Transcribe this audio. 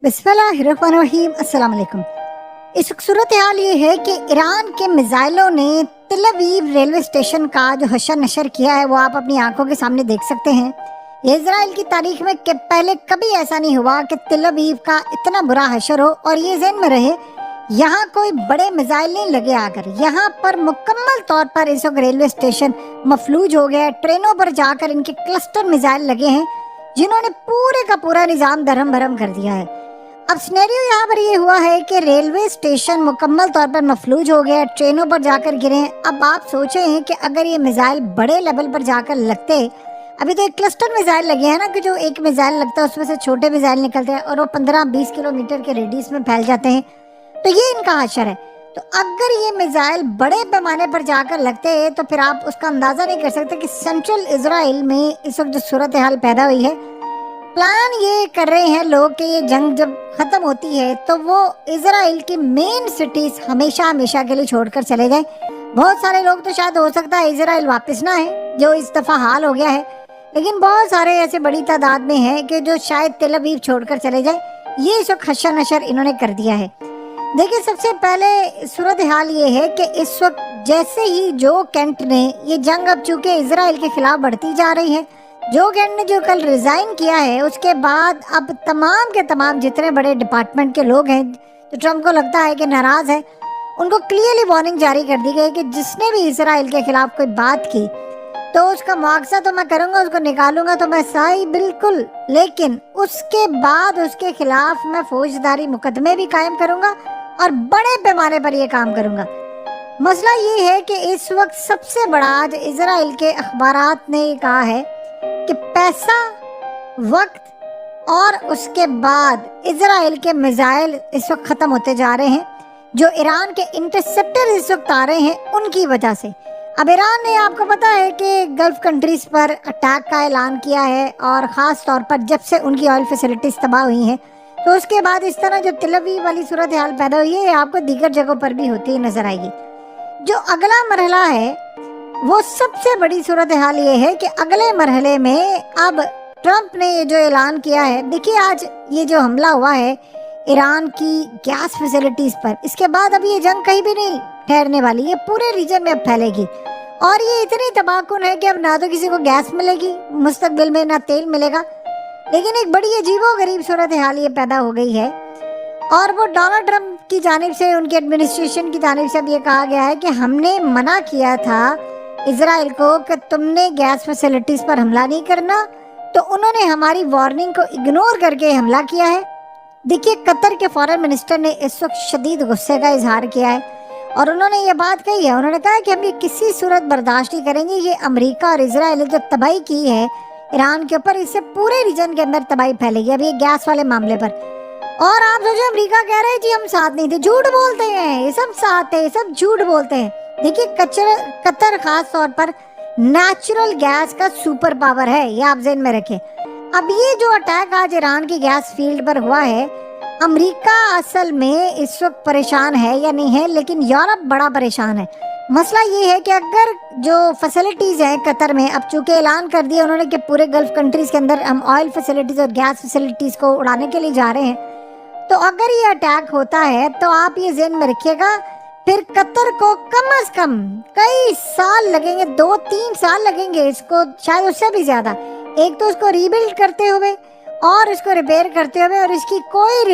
बिस्मिल्लाहिर्रहमानिर्रहीम। अस्सलाम वालेकुम। इस सूरत हाल ये है कि ईरान के मिसाइलों ने तिल अवीव रेलवे स्टेशन का जो हशर नशर किया है वो आप अपनी आंखों के सामने देख सकते हैं। ये इजराइल की तारीख में कि पहले कभी ऐसा नहीं हुआ कि तिल अवीव का इतना बुरा हशर हो। और ये ज़हन में रहे, यहाँ कोई बड़े मिसाइल नहीं लगे आकर, यहाँ पर मुकम्मल तौर पर इस वक्त रेलवे स्टेशन मफलूज हो गया है। ट्रेनों पर जाकर इनके क्लस्टर मिसाइल लगे हैं जिन्होंने पूरे का पूरा निज़ाम दरहम भरम कर दिया है। अब सिनेरियो यहाँ पर ये हुआ है कि रेलवे स्टेशन मुकम्मल तौर पर मफलूज हो गया, ट्रेनों पर जाकर गिरे हैं। अब आप सोचे हैं कि अगर ये मिसाइल बड़े लेवल पर जाकर लगते, अभी तो एक क्लस्टर मिसाइल लगे हैं ना, कि जो एक मिसाइल लगता है उसमें से छोटे मिसाइल निकलते हैं और वो 15-20 किलोमीटर के रेडियस में फैल जाते हैं, तो ये इनका हशर है। तो अगर ये मिसाइल बड़े पैमाने पर जाकर लगते हैं तो फिर आप उसका अंदाज़ा नहीं कर सकते कि सेंट्रल इजराइल में इस वक्त जो सूरत हाल पैदा हुई है। प्लान ये कर रहे हैं लोग कि ये जंग जब खत्म होती है तो वो इजराइल की मेन सिटीज हमेशा हमेशा के लिए छोड़कर चले जाए। बहुत सारे लोग तो शायद हो सकता है इजराइल वापस ना आए, जो इस दफा हाल हो गया है, लेकिन बहुत सारे ऐसे बड़ी तादाद में हैं कि जो शायद तेल अवीव छोड़कर चले जाए। ये इस वक्त हशर नशर इन्होंने कर दिया है। देखिए, सबसे पहले सूरत हाल ये है कि इस वक्त जैसे ही जो कैंट ने ये जंग अब चूंकि इजराइल के खिलाफ बढ़ती जा रही है, जो कैंट ने जो कल रिजाइन किया है उसके बाद अब तमाम के तमाम जितने बड़े डिपार्टमेंट के लोग हैं जो ट्रम्प को लगता है कि नाराज है, उनको क्लियरली वार्निंग जारी कर दी गई कि जिसने भी इसराइल के खिलाफ कोई बात की तो उसका मुआवजा तो मैं करूंगा, उसको निकालूंगा तो मैं सही बिल्कुल, लेकिन उसके बाद उसके खिलाफ मैं फौजदारी मुकदमे भी कायम करूंगा और बड़े पैमाने पर यह काम करूंगा। मसला ये है कि इस वक्त सबसे बड़ा आज इजराइल के अखबारात ने ये कहा है कि पैसा, वक्त और उसके बाद इजराइल के मिसाइल इस वक्त ख़त्म होते जा रहे हैं। जो ईरान के इंटरसेप्टर इस वक्त आ रहे हैं उनकी वजह से। अब ईरान ने, आपको पता है कि गल्फ कंट्रीज़ पर अटैक का ऐलान किया है, और ख़ास तौर पर जब से उनकी ऑयल फैसिलिटीज़ तबाह हुई हैं तो उसके बाद इस तरह जो तिल अवीव वाली सूरत हाल पैदा हुई है आपको दीगर जगहों पर भी होती नज़र आएगी। जो अगला मरहला है वो सबसे बड़ी सूरत हाल ये है कि अगले मरहले में अब ट्रंप ने ये जो ऐलान किया है, देखिए आज ये जो हमला हुआ है ईरान की गैस फैसिलिटीज़ पर, इसके बाद अब ये जंग कहीं भी नहीं ठहरने वाली, ये पूरे रीजन में अब फैलेगी। और ये इतनी तबाहकुन है कि अब ना तो किसी को गैस मिलेगी मुस्तकबिल में, ना तेल मिलेगा। लेकिन एक बड़ी अजीबो गरीब सूरत हाल ये पैदा हो गई है, और वो डोनाल्ड ट्रंप की जानिब से, उनकी एडमिनिस्ट्रेशन की जानिब से अब ये कहा गया है कि हमने मना किया था इजराइल को कि तुमने गैस फैसिलिटीज़ पर हमला नहीं करना, तो उन्होंने हमारी वार्निंग को इग्नोर करके हमला किया है। देखिए, कतर के फॉरेन मिनिस्टर ने इस वक्त शदीद गुस्से का इजहार किया है और उन्होंने ये बात कही है, उन्होंने कहा कि हम ये किसी सूरत बर्दाश्त नहीं करेंगे। ये अमेरिका और इजराइल ने जो तबाही की है ईरान के ऊपर, इससे पूरे रीजन के अंदर तबाही फैलेगी अब ये गैस वाले मामले पर। और आप सोचो, अमेरिका कह रहे हैं जी हम साथ नहीं थे, झूठ बोलते हैं, ये सब साथ है, ये सब झूठ बोलते हैं। देखिए, कतर खास तौर पर नेचुरल गैस का सुपर पावर है, ये आप ज़हन में रखें। अब ये जो अटैक आज ईरान की गैस फील्ड पर हुआ है, अमेरिका असल में इस वक्त परेशान है या नहीं है, लेकिन यूरोप बड़ा परेशान है। मसला ये है कि अगर जो फैसिलिटीज़ हैं कतर में, अब चूँकि ऐलान कर दिया उन्होंने कि पूरे गल्फ कंट्रीज़ के अंदर हम ऑयल फैसिलिटीज़ और गैस फैसिलिटीज़ को उड़ाने के लिए जा रहे हैं, तो अगर ये अटैक होता है तो आप ये ज़हन में रखिएगा फिर कतर को कम से कम कई साल लगेंगे, 2-3 साल लगेंगे इसको, शायद उससे भी ज़्यादा। एक तो उसको रीबिल्ड करते हुए और इसको रिपेयर करते हुए, और इसकी कोई